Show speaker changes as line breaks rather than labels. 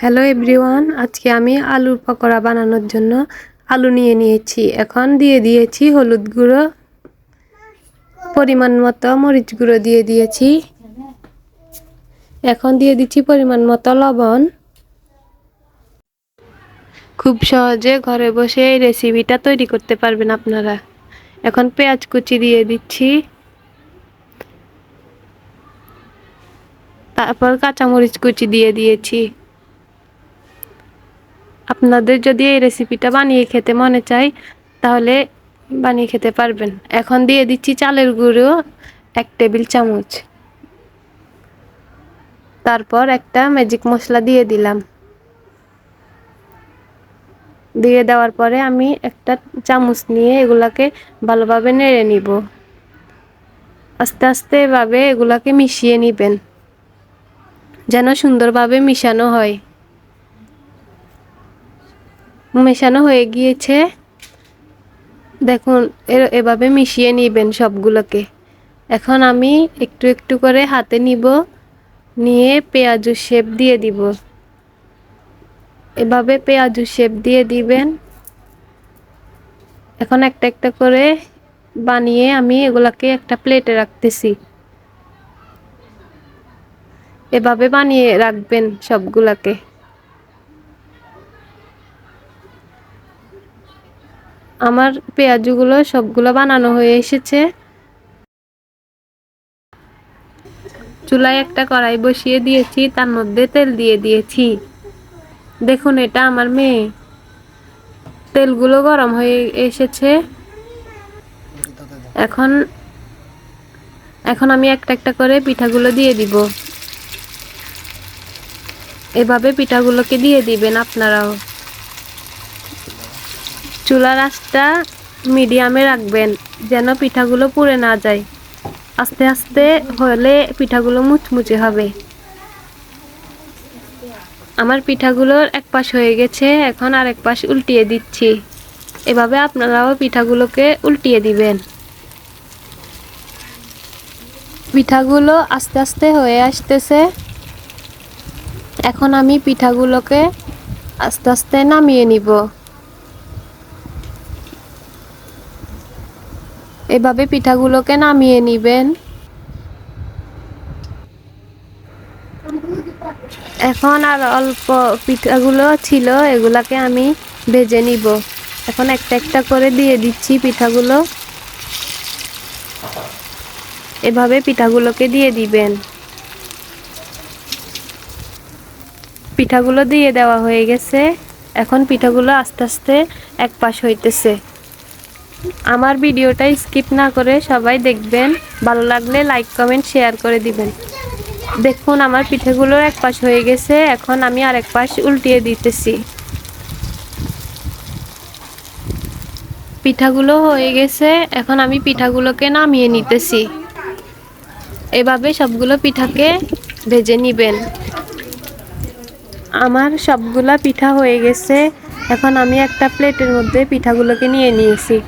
Hello everyone, আজকে আমি আলুর পকোড়া বানানোর জন্য আলু নিয়ে নিয়েছি। এখন দিয়ে দিয়েছি হলুদ গুঁড়ো, পরিমাণ মতো মরিচ গুঁড়ো দিয়ে দিয়েছি। এখন দিয়ে দিচ্ছি পরিমাণ মতো লবণ। খুব সহজে ঘরে বসে এই রেসিপিটা তৈরি করতে পারবেন আপনারা। এখন পেঁয়াজ কুচি দিয়ে দিচ্ছি, তারপর কাঁচামরিচ কুচি দিয়ে দিয়েছি। আপনাদের যদি এই রেসিপিটা বানিয়ে খেতে মনে চায় তাহলে বানিয়ে খেতে পারবেন। এখন দিয়ে দিচ্ছি চালের গুঁড়ো 1 টেবিল চামচ, তারপর একটা ম্যাজিক মশলা দিয়ে দিলাম। দিয়ে দেওয়ার পরে আমি একটা চামচ নিয়ে এগুলাকে ভালোভাবে নেড়ে নিব। আস্তে আস্তে এভাবে এগুলাকে মিশিয়ে নেবেন যেন সুন্দরভাবে মিশানো হয়। মেশানো হয়ে গিয়েছে, দেখুন এভাবে মিশিয়ে নেবেন সবগুলোকে। এখন আমি একটু একটু করে হাতে নিব, নিয়ে পেঁয়াজু শেপ দিয়ে দিব। এভাবে পেঁয়াজু শেপ দিয়ে দিবেন। এখন একটা একটা করে বানিয়ে আমি এগুলাকে একটা প্লেটে রাখতেছি। এভাবে বানিয়ে রাখবেন সবগুলাকে। আমার পেঁয়াজুগুলো সবগুলো বানানো হয়ে এসেছে। চুলায় একটা কড়াই বসিয়ে দিয়েছি, তার মধ্যে তেল দিয়ে দিয়েছি। দেখুন এটা আমার মেয়ে। তেলগুলো গরম হয়ে এসেছে। এখন আমি একটা একটা করে পিঠাগুলো দিয়ে দিব। এভাবে পিঠাগুলোকে দিয়ে দিবেন আপনারাও। চুলার আঁচটা মিডিয়ামে রাখবেন যেন পিঠাগুলো পুড়ে না যায়। আস্তে আস্তে হলে পিঠাগুলো মুচমুচে হবে। আমার পিঠাগুলোর এক পাশ হয়ে গেছে, এখন আরেক পাশ উল্টিয়ে দিচ্ছি। এভাবে আপনারাও পিঠাগুলোকে উল্টিয়ে দিবেন। পিঠাগুলো আস্তে আস্তে হয়ে আসতেছে। এখন আমি পিঠাগুলোকে আস্তে আস্তে নামিয়ে নিব। এভাবে পিঠাগুলোকে নামিয়ে নিবেন। এখন আর অল্প পিঠাগুলো ছিল, এগুলাকে আমি ভেজে নিব। এখন একটা একটা করে দিয়ে দিচ্ছি পিঠাগুলো। এভাবে পিঠাগুলোকে দিয়ে দিবেন। পিঠাগুলো দিয়ে দেওয়া হয়ে গেছে। এখন পিঠাগুলো আস্তে আস্তে এক পাশ হইতেছে। আমার ভিডিওটা স্কিপ না করে সবাই দেখবেন। ভালো লাগলে লাইক কমেন্ট শেয়ার করে দিবেন। দেখুন আমার পিঠাগুলোর এক পাশ হয়ে গেছে, এখন আমি আরেক পাশ উল্টিয়ে দিতেছি। পিঠাগুলো হয়ে গেছে, এখন আমি পিঠাগুলোকে নামিয়ে নিতেছি। এভাবে সবগুলো পিঠাকে ভেজে নিবেন। আমার সবগুলা পিঠা হয়ে গেছে। এখন আমি একটা প্লেটের মধ্যে পিঠাগুলোকে নিয়ে নিয়েছি।